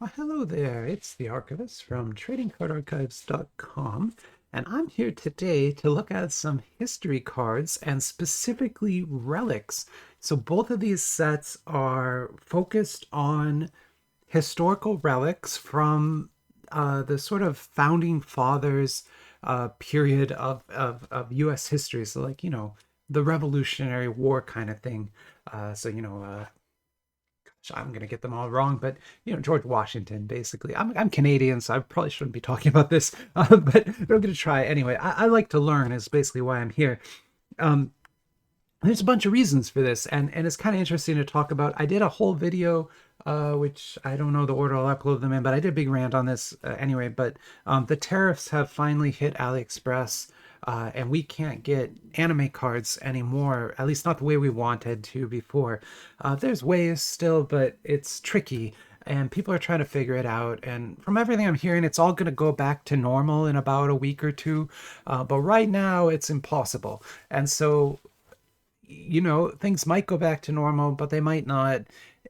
Well, hello there. It's the Archivist from tradingcardarchives.com, and I'm here today to look at some history cards and specifically relics. So both of these sets are focused on historical relics from the sort of founding fathers period of U.S. history. So like, the Revolutionary War kind of thing. I'm going to get them all wrong, but George Washington, basically. I'm Canadian, so I probably shouldn't be talking about this, but I'm going to try anyway. I like to learn, is basically why I'm here. Um, there's a bunch of reasons for this, and it's kind of interesting to talk about. I did a whole video, which I don't know the order I'll upload them in, but I did a big rant on this anyway. But the tariffs have finally hit AliExpress, and we can't get anime cards anymore, at least not the way we wanted to before. There's ways still, but it's tricky. And people are trying to figure it out. And from everything I'm hearing, it's all going to go back to normal in about a week or two. But right now, it's impossible. And so things might go back to normal, but they might not.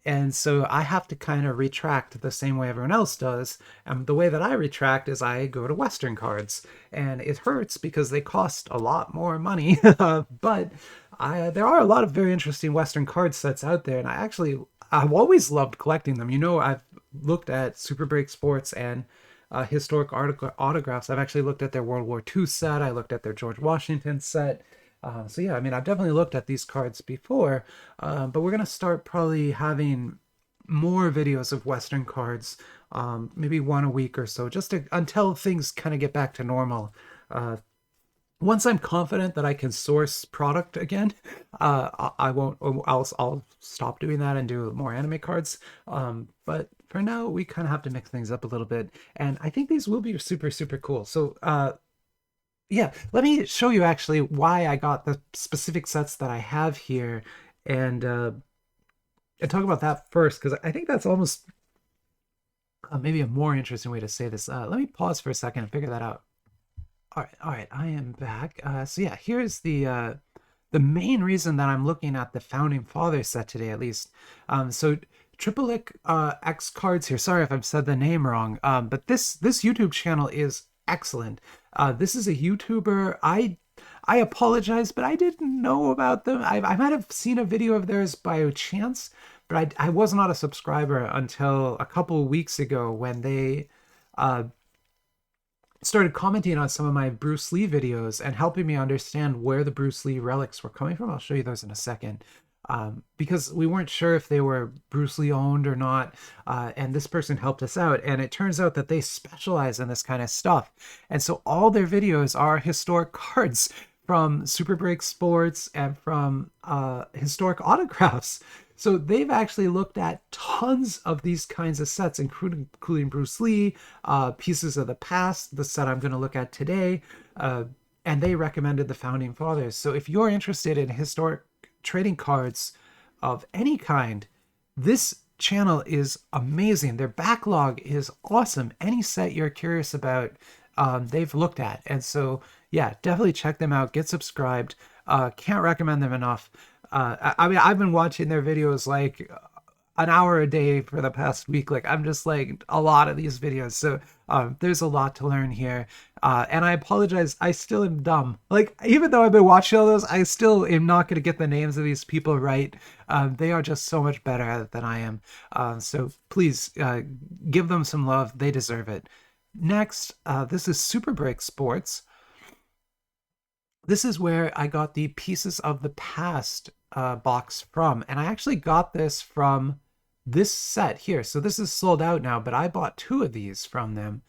And so I have to kind of retract the same way everyone else does. And the way that I retract is I go to Western cards. And it hurts because they cost a lot more money. But there are a lot of very interesting Western card sets out there. And I've always loved collecting them. I've looked at Super Break Sports and historic autographs. I've actually looked at their World War II set. I looked at their George Washington set. So yeah, I mean, I've definitely looked at these cards before, but we're gonna start probably having more videos of Western cards, maybe one a week or so, until things kind of get back to normal. Uh, Once I'm confident that I can source product again, I won't. I'll stop doing that and do more anime cards. But for now, we kind of have to mix things up a little bit, and I think these will be super super cool. So yeah, let me show you actually why I got the specific sets that I have here, and uh, and talk about that first because I think that's almost maybe a more interesting way to say this. Let me pause for a second and figure that out. All right, I am back. So yeah, here's the main reason that I'm looking at the Founding Fathers set today, at least. So Tripolic X cards here. Sorry if I've said the name wrong. But this YouTube channel is excellent. This is a YouTuber. I apologize, but I didn't know about them. I might have seen a video of theirs by chance, but I was not a subscriber until a couple of weeks ago when they uh, started commenting on some of my Bruce Lee videos and helping me understand where the Bruce Lee relics were coming from. I'll show you those in a second. Because we weren't sure if they were Bruce Lee owned or not. And this person helped us out. And it turns out that they specialize in this kind of stuff. And so all their videos are historic cards from Super Break Sports and from historic autographs. So they've actually looked at tons of these kinds of sets, including Bruce Lee, pieces of the past, the set I'm going to look at today, and they recommended the Founding Fathers. So if you're interested in historic trading cards of any kind, this channel is amazing. Their backlog is awesome. Any set you're curious about, they've looked at. And so, yeah, definitely check them out. Get subscribed. Can't recommend them enough. I mean, I've been watching their videos like an hour a day for the past week. Like, I'm just like a lot of these videos. So there's a lot to learn here. And I apologize. I still am dumb. Like, even though I've been watching all those, I still am not going to get the names of these people right. They are just so much better at it than I am. So please give them some love. They deserve it. Next, this is Super Break Sports. This is where I got the Pieces of the Past box from. And I actually got this from this set here. So this is sold out now, but I bought two of these from them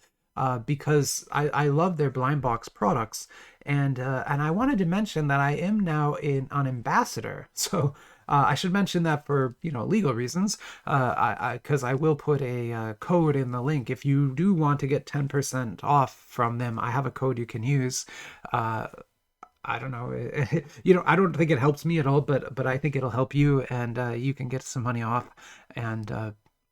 because I love their blind box products. And I wanted to mention that I am now an ambassador. So I should mention that for legal reasons, because I will put a code in the link if you do want to get 10% off from them. I have a code you can use. I don't know. I don't think it helps me at all, but I think it'll help you, and you can get some money off. And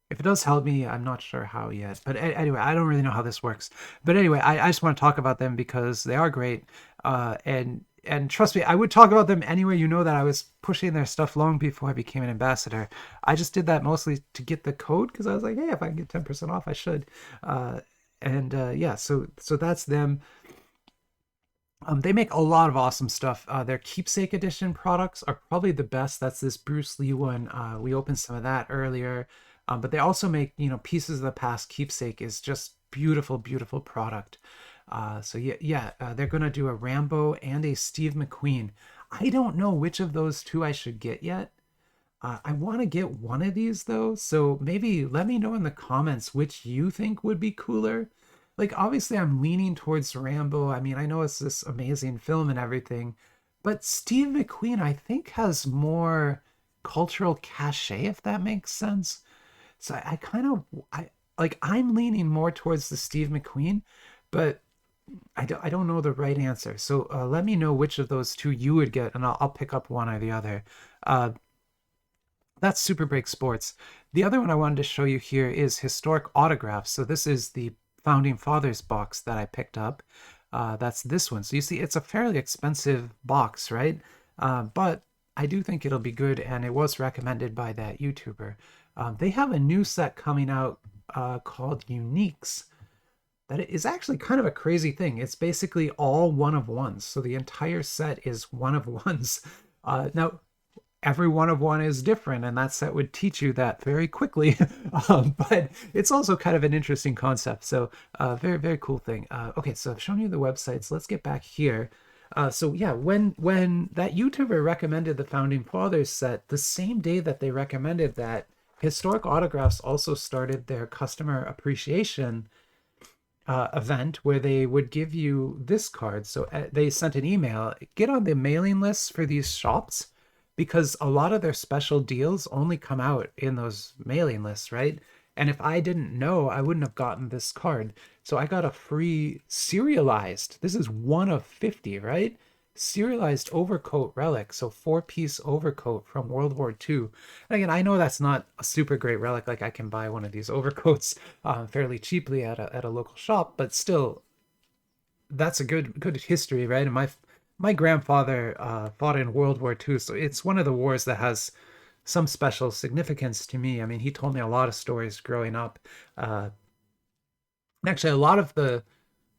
if it does help me, I'm not sure how yet. But anyway, I don't really know how this works. But anyway, I just want to talk about them because they are great. And and trust me, I would talk about them anyway. You know that I was pushing their stuff long before I became an ambassador. I just did that mostly to get the code because I was like, hey, if I can get 10% off, I should. Uh, and yeah, so that's them. They make a lot of awesome stuff. Their keepsake edition products are probably the best. That's this Bruce Lee one. We opened some of that earlier. But they also make, Pieces of the Past keepsake is just beautiful, beautiful product. So yeah, they're gonna do a Rambo and a Steve McQueen. I don't know which of those two I should get yet. I want to get one of these though, so maybe let me know in the comments which you think would be cooler. Like, obviously, I'm leaning towards Rambo. I mean, I know it's this amazing film and everything, but Steve McQueen, I think, has more cultural cachet, if that makes sense. So I kind of, I'm leaning more towards the Steve McQueen, but I don't know the right answer. So let me know which of those two you would get, and I'll pick up one or the other. Uh, that's Super Break Sports. The other one I wanted to show you here is Historic Autographs. So this is the Founding Fathers box that I picked up. That's this one. So you see, it's a fairly expensive box, right? But I do think it'll be good, and it was recommended by that YouTuber. They have a new set coming out called Uniques. That is actually kind of a crazy thing. It's basically all one of ones. So the entire set is one of ones. Now, every one of one is different, and that set would teach you that very quickly. But it's also kind of an interesting concept. So very, very cool thing. Okay, so I've shown you the websites. Let's get back here. So yeah, when that YouTuber recommended the Founding Fathers set, the same day that they recommended that, Historic Autographs also started their customer appreciation event where they would give you this card. So they sent an email, get on the mailing lists for these shops, because a lot of their special deals only come out in those mailing lists, right? And if I didn't know, I wouldn't have gotten this card. So I got a free serialized, this is one of 50, right? Serialized Overcoat Relic, so 4-piece overcoat from World War II. And again, I know that's not a super great relic, like I can buy one of these overcoats fairly cheaply at a local shop, but still, that's a good history, right? And my grandfather fought in World War II, so it's one of the wars that has some special significance to me. I mean, he told me a lot of stories growing up. Actually, a lot of the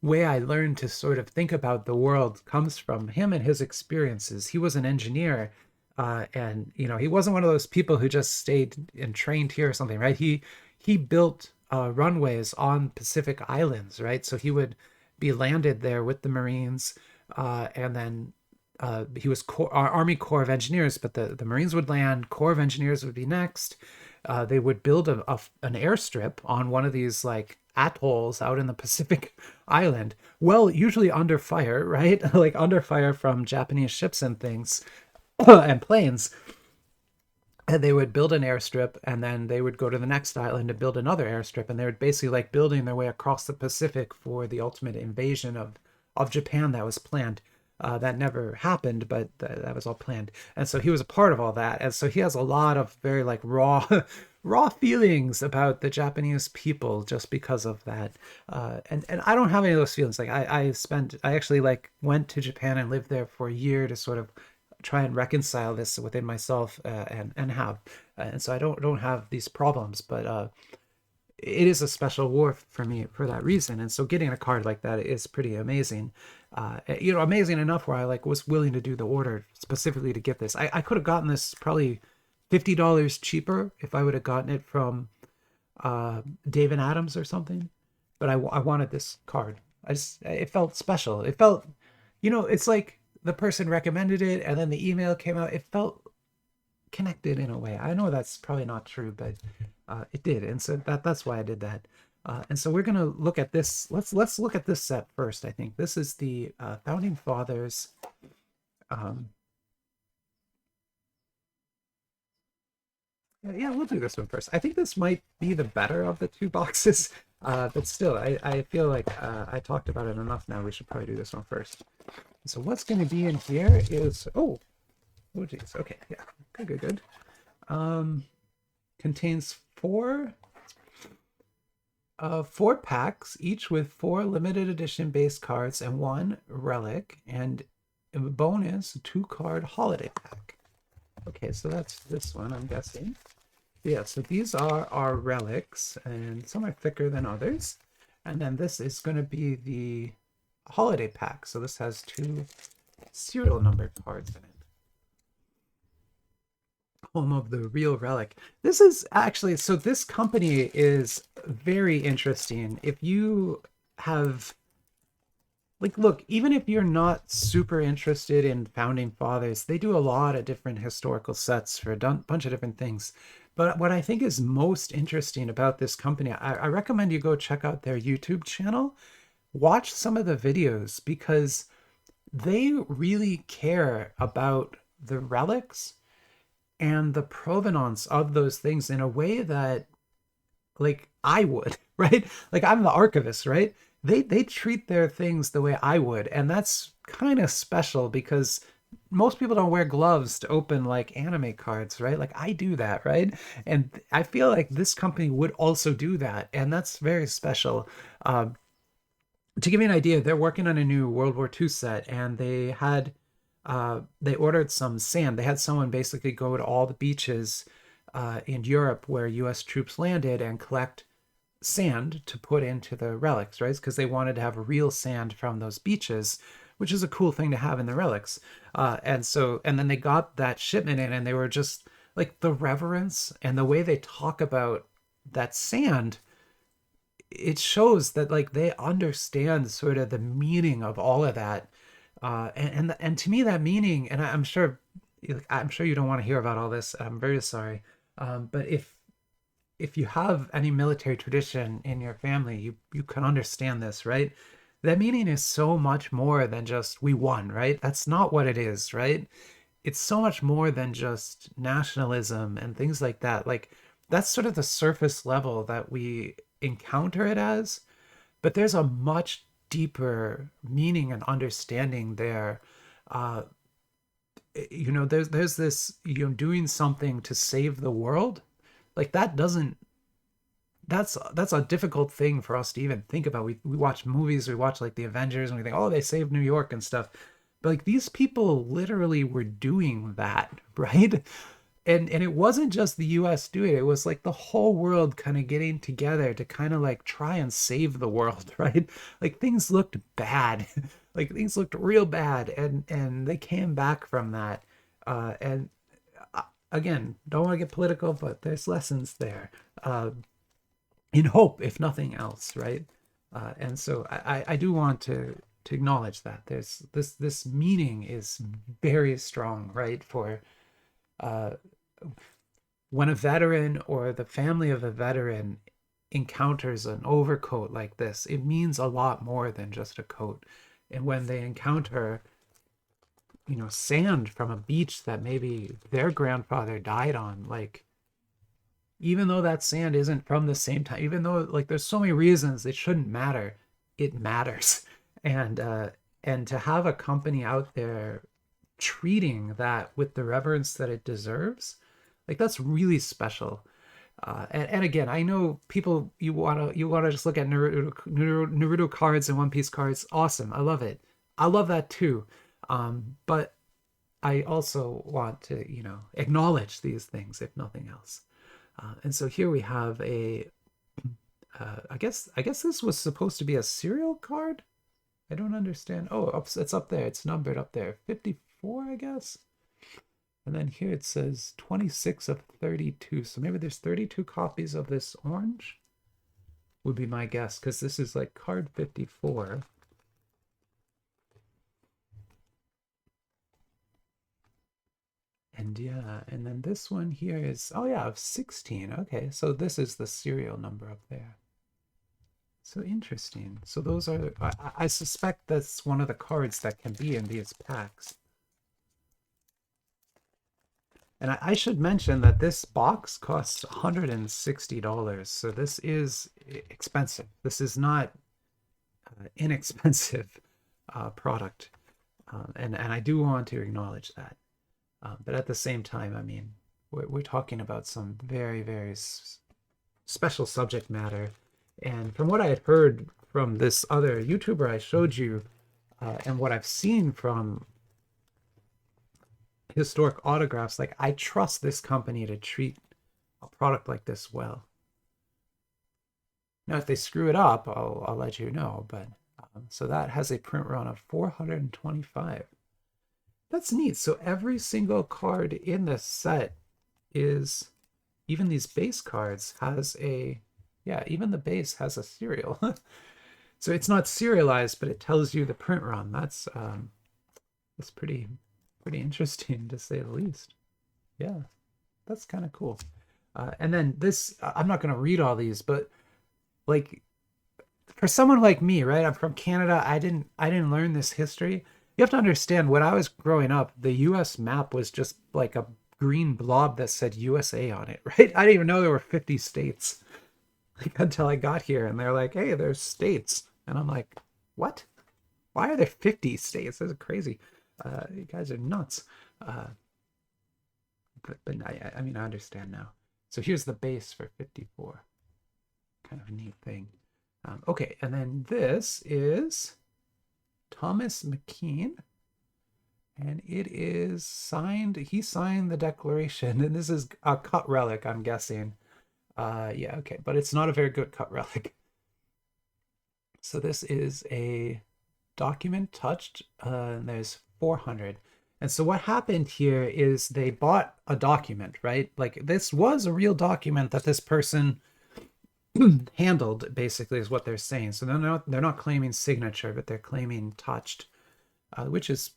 way I learned to sort of think about the world comes from him and his experiences. He was an engineer, and he wasn't one of those people who just stayed and trained here or something, right? He built runways on Pacific islands, right? So he would be landed there with the Marines, and then he was Army Corps of Engineers, but the Marines would land, Corps of Engineers would be next. They would build an airstrip on one of these like atolls out in the Pacific island. Well, usually under fire, right? Like under fire from Japanese ships and things and planes. And they would build an airstrip, and then they would go to the next island and build another airstrip, and they would basically like building their way across the Pacific for the ultimate invasion of Japan that was planned. That never happened, but that was all planned. And so he was a part of all that. And so he has a lot of very like raw, raw feelings about the Japanese people just because of that. And I don't have any of those feelings. Like I actually like went to Japan and lived there for a year to sort of try and reconcile this within myself and have. And so I don't have these problems, but it is a special war for me for that reason. And so getting a card like that is pretty amazing. Amazing enough where I like was willing to do the order specifically to get this. I could have gotten this probably $50 cheaper if I would have gotten it from David Adams or something. But I wanted this card. It felt special. It felt, it's like the person recommended it and then the email came out. It felt connected in a way. I know that's probably not true, but it did, and so that's why I did that. And so we're gonna look at this. Let's look at this set first. I think this is the Founding Fathers. Yeah, we'll do this one first. I think this might be the better of the two boxes, but still, I feel like I talked about it enough now. We should probably do this one first. So what's going to be in here is oh geez, okay, yeah, good. Contains four packs, each with 4 limited edition base cards and 1 relic. And And the bonus, a 2-card holiday pack. Okay, so that's this one, I'm guessing. Yeah, so these are our relics, and some are thicker than others. And then this is going to be the holiday pack. So this has 2 serial number cards in it. Home of the real relic. This is actually, so this company is very interesting. If you have, like, look, even if you're not super interested in founding fathers, they do a lot of different historical sets for a bunch of different things. But what I think is most interesting about this company, I recommend you go check out their YouTube channel, watch some of the videos, because they really care about the relics and the provenance of those things in a way that, like, I would, right? Like, I'm the archivist, right? They treat their things the way I would, and that's kind of special because most people don't wear gloves to open like anime cards, right? Like I do that, right? And I feel like this company would also do that, and that's very special. To give you an idea, they're working on a new World War II set, and they ordered some sand. They had someone basically go to all the beaches in Europe where U.S. troops landed and collect sand to put into the relics, right? Because they wanted to have real sand from those beaches, which is a cool thing to have in the relics. And then they got that shipment in, and they were just like the reverence and the way they talk about that sand. It shows that like they understand sort of the meaning of all of that, and to me that meaning, and I'm sure you don't want to hear about all this. I'm very sorry, but if you have any military tradition in your family, you can understand this, right? That meaning is so much more than just we won, right? That's not what it is, right? It's so much more than just nationalism and things like that. Like that's sort of the surface level that we encounter it as, but there's a much deeper meaning and understanding there. Uh, there's this, doing something to save the world. Like that doesn't that's a difficult thing for us to even think about. We watch movies, we watch like the Avengers, and we think, oh, they saved New York and stuff. But like these people literally were doing that, right? And it wasn't just the US doing it. It was like the whole world kind of getting together to kind of like try and save the world, right? Like things looked bad. Like things looked real bad, and they came back from that. And again, don't want to get political, but there's lessons there. In hope, if nothing else, right? And so I do want to acknowledge that there's this meaning is very strong, right? For uh, when a veteran or the family of a veteran encounters an overcoat like this, it means a lot more than just a coat. And when they encounter, sand from a beach that maybe their grandfather died on, like even though that sand isn't from the same time, even though like there's so many reasons it shouldn't matter, it matters. And to have a company out there treating that with the reverence that it deserves, like that's really special. And again, I know people, you wanna just look at Naruto cards and One Piece cards. Awesome, I love it. I love that too. But I also want to acknowledge these things if nothing else. And so here we have I guess this was supposed to be a serial card. I don't understand. Oh, it's up there. It's numbered up there. 54, I guess. And then here it says 26 of 32. So maybe there's 32 copies of this orange, would be my guess, because this is like card 54. And yeah, and then this one here is, oh yeah, of 16. Okay, so this is the serial number up there. So interesting. So those are, I suspect that's one of the cards that can be in these packs. And I should mention that this box costs $160. So this is expensive. This is not inexpensive product. And I do want to acknowledge that. But at the same time, I mean, we're talking about some very, very special subject matter. And from what I had heard from this other YouTuber I showed you, and what I've seen from historic autographs. Like, I trust this company to treat a product like this well. Now, if they screw it up, I'll let you know. But so that has a print run of 425. That's neat. So every single card in this set is, even these base cards has a, yeah, even the base has a serial. So it's not serialized, but it tells you the print run. That's pretty interesting to say the least. Yeah, that's kind of cool. And then this, I'm not going to read all these, but like for someone like me, right? I'm from Canada. I didn't learn this history. You have to understand, when I was growing up, the US map was just like a green blob that said USA on it, right? I didn't even know there were 50 states, like, until I got here and they're like, "Hey, there's states." And I'm like, "What? Why are there 50 states? That's crazy. You guys are nuts." Uh, but I mean, I understand now. So here's the base for 54. Kind of a neat thing. Okay, and then this is Thomas McKean, and it is signed. He signed the declaration, and this is a cut relic, I'm guessing. Yeah, okay, but it's not a very good cut relic. So this is a document touched, and there's 400. And so what happened here is they bought a document, right? Like, this was a real document that this person handled, basically, is what they're saying. So they're not claiming signature, but they're claiming touched, which is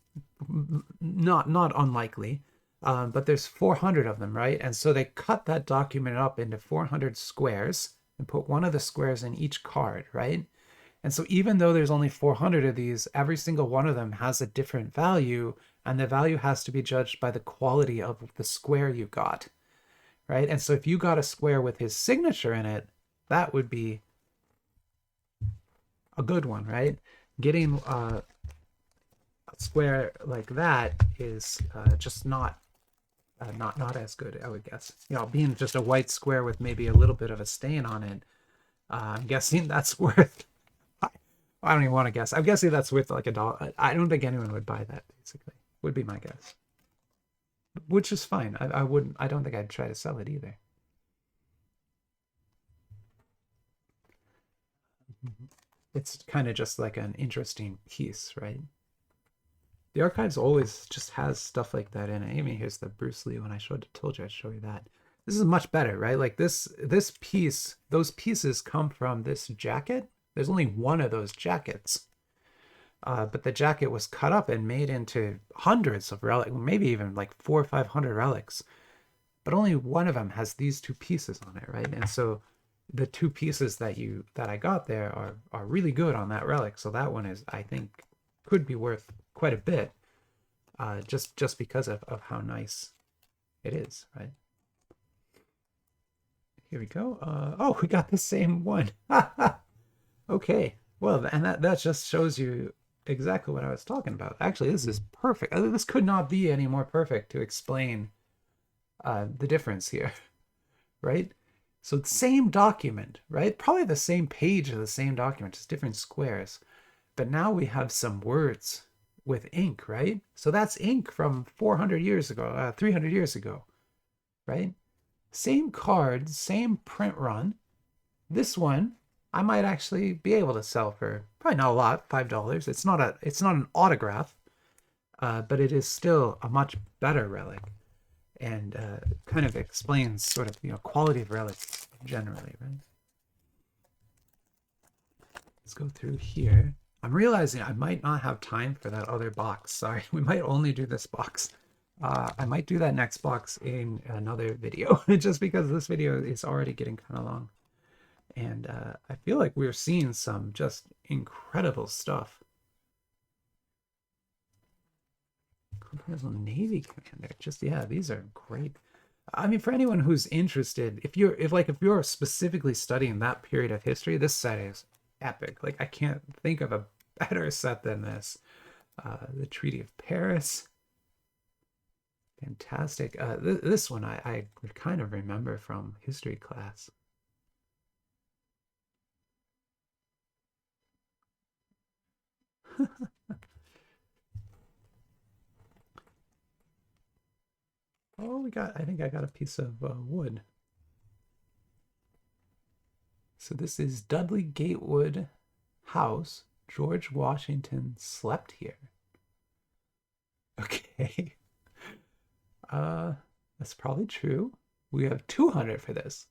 not unlikely. But there's 400 of them, right? And so they cut that document up into 400 squares and put one of the squares in each card, right? And so even though there's only 400 of these, every single one of them has a different value, and the value has to be judged by the quality of the square you got, right? And so if you got a square with his signature in it, that would be a good one, right? Getting a square like that is just not as good, I would guess. Being just a white square with maybe a little bit of a stain on it, I'm guessing that's worth. I don't even want to guess. I'm guessing that's worth like $1. I don't think anyone would buy that. Basically, would be my guess. Which is fine. I wouldn't. I don't think I'd try to sell it either. It's kind of just like an interesting piece, right? The archives always just has stuff like that in it. I mean, here's the Bruce Lee one. Told you I'd show you that. This is much better, right? Like this piece, those pieces come from this jacket. There's only one of those jackets. But the jacket was cut up and made into hundreds of relics, maybe even like 400 or 500 relics. But only one of them has these two pieces on it, right? And so the two pieces that I got there are really good on that relic. So that one is, I think, could be worth quite a bit, just because of how nice it is, right? Here we go. Oh, we got the same one. Okay. Well, and that just shows you exactly what I was talking about. Actually, this is perfect. This could not be any more perfect to explain the difference here, right? So same document, right? Probably the same page of the same document, just different squares. But now we have some words with ink, right? So that's ink from 400 years ago, 300 years ago, right? Same card, same print run. This one I might actually be able to sell for probably not a lot, $5. It's not an autograph, but it is still a much better relic, and kind of explains sort of quality of relics generally, right? Let's go through here. I'm realizing I might not have time for that other box. Sorry, we might only do this box. I might do that next box in another video, just because this video is already getting kind of long. And I feel like we're seeing some just incredible stuff. Continental Navy Commander. Yeah, these are great. I mean, for anyone who's interested, if you're specifically studying that period of history, this set is epic. Like, I can't think of a better set than this. The Treaty of Paris. Fantastic. This one I kind of remember from history class. Oh, I think I got a piece of wood. So this is Dudley Gatewood House. George Washington slept here. Okay. Uh, that's probably true. We have 200 for this.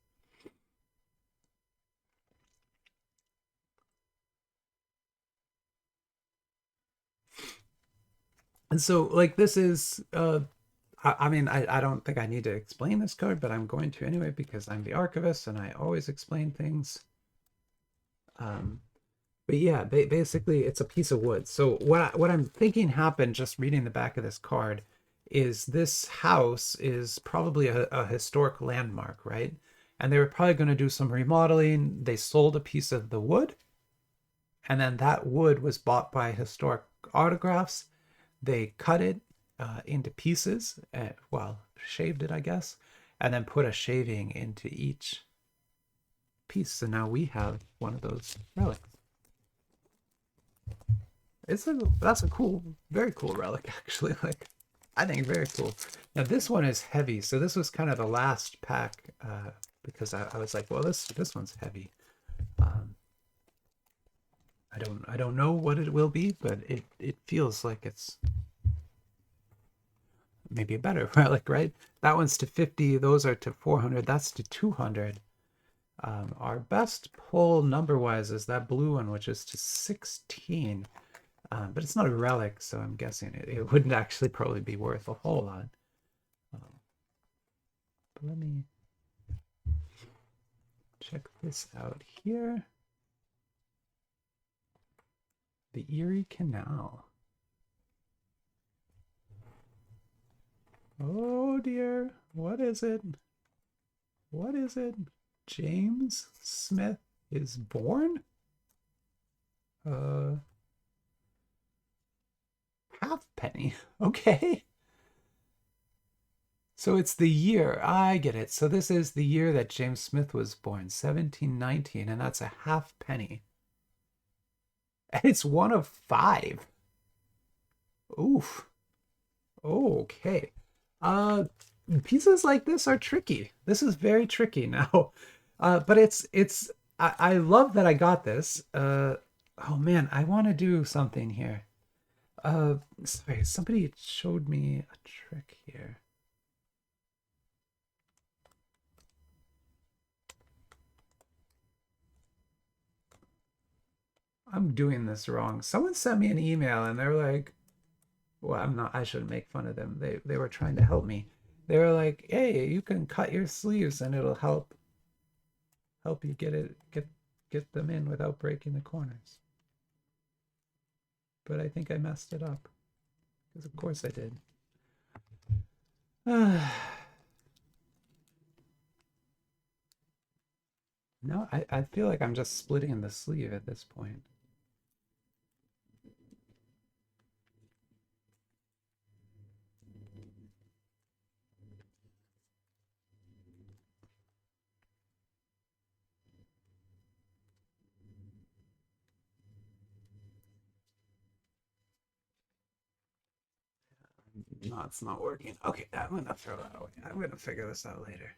And so, like, this is, I mean, I don't think I need to explain this card, but I'm going to anyway because I'm the archivist and I always explain things. Um, but yeah, basically, it's a piece of wood. So what I'm thinking happened just reading the back of this card is this house is probably a historic landmark, right? And they were probably going to do some remodeling. They sold a piece of the wood, and then that wood was bought by historic autographs. They cut it into pieces, well, shaved it, I guess, and then put a shaving into each piece. So now we have one of those relics. That's a cool, very cool relic, actually. Like, I think very cool. Now this one is heavy, so this was kind of the last pack because I was like, well, this one's heavy. Um, I don't know what it will be, but it feels like it's maybe a better relic, right? That one's to 50, those are to 400, that's to 200. Our best pull number-wise is that blue one, which is to 16. But it's not a relic, so I'm guessing it wouldn't actually probably be worth a whole lot. But let me check this out here. The Erie Canal. Oh dear, what is it? What is it? James Smith is born? Halfpenny. Okay. So it's the year. I get it. So this is the year that James Smith was born, 1719, and that's a halfpenny. And it's one of 5. Oof. Okay. Uh, Pieces like this are tricky. This is very tricky now. But I love that I got this. Oh man, I want to do something here. Sorry, somebody showed me a trick here. I'm doing this wrong. Someone sent me an email and they're like, well, I shouldn't make fun of them. They were trying to help me. They were like, hey, you can cut your sleeves and it'll help you get them in without breaking the corners. But I think I messed it up. Because of course I did. No, I feel like I'm just splitting the sleeve at this point. No, it's not working. Okay, I'm gonna throw that away. I'm gonna figure this out later.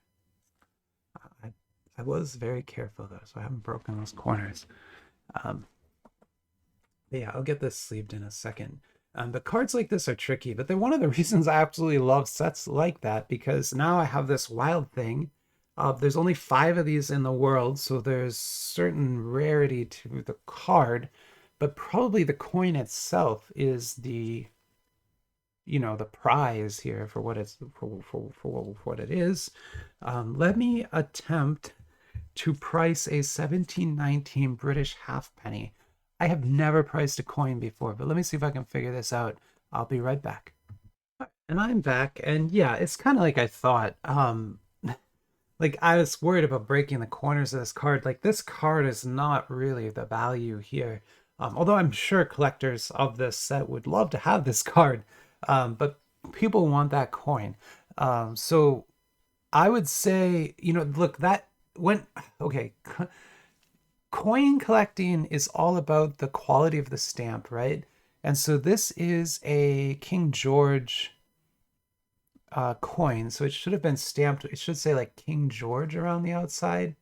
I, I was very careful though, so I haven't broken those corners. Um, yeah, I'll get this sleeved in a second. But cards like this are tricky, but they're one of the reasons I absolutely love sets like that because now I have this wild thing. There's only 5 of these in the world, so there's certain rarity to the card, but probably the coin itself is the the prize here for what it's for what it is. Let me attempt to price a 1719 British halfpenny. I have never priced a coin before, but let me see if I can figure this out. I'll be right back. And I'm back, and yeah, it's kind of like I thought. Like I was worried about breaking the corners of this card. Like this card is not really the value here. Although I'm sure collectors of this set would love to have this card. But people want that coin. So I would say, look, that when, okay, coin collecting is all about the quality of the stamp, right? And so this is a King George coin, so it should have been stamped. It should say like King George around the outside.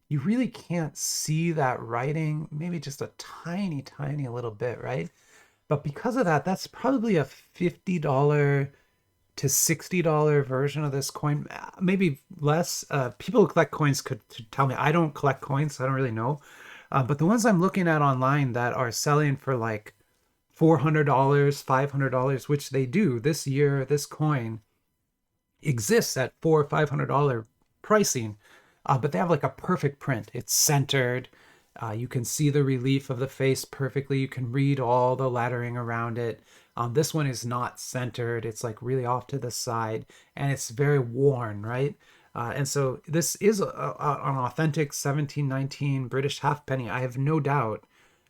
You really can't see that writing, maybe just a tiny, tiny little bit, right? But because of that, that's probably a $50 to $60 version of this coin, maybe less. People who collect coins could tell me. I don't collect coins, so I don't really know. But the ones I'm looking at online that are selling for like $400, $500, which they do this year, this coin exists at $400 or $500 pricing, but they have like a perfect print. It's centered. You can see the relief of the face perfectly. You can read all the lettering around it. This one is not centered. It's like really off to the side, and it's very worn, right? And so this is an authentic 1719 British halfpenny. I have no doubt,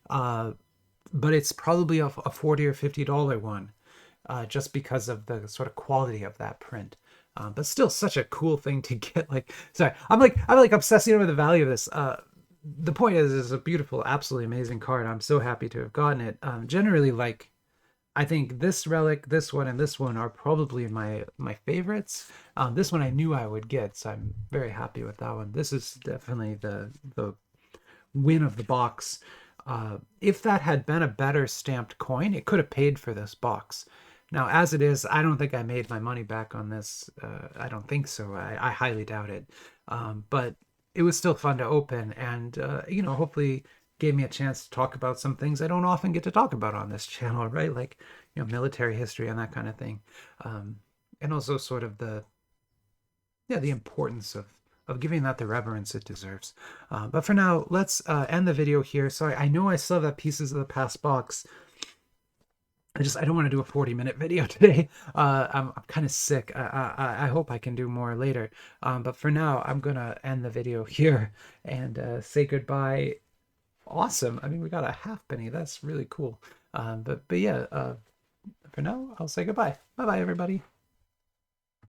but it's probably a $40 or $50 one, just because of the sort of quality of that print. But still, such a cool thing to get. Like, sorry, I'm like obsessing over the value of this. The point is, it's a beautiful, absolutely amazing card. I'm so happy to have gotten it. Generally, like, I think this relic, this one, and this one are probably my favorites. This one I knew I would get, so I'm very happy with that one. This is definitely the win of the box. If that had been a better stamped coin, it could have paid for this box. Now, as it is, I don't think I made my money back on this. I don't think so. I highly doubt it. But it was still fun to open, and hopefully gave me a chance to talk about some things I don't often get to talk about on this channel, right? Like, military history and that kind of thing. And also sort of the importance of giving that the reverence it deserves. But for now, let's end the video here. Sorry, I know I still have pieces of the past box. I don't want to do a 40-minute video today. I'm kind of sick. I hope I can do more later. But for now, I'm gonna end the video here and say goodbye. Awesome. I mean, we got a halfpenny. That's really cool. But yeah, for now, I'll say goodbye. Bye bye, everybody.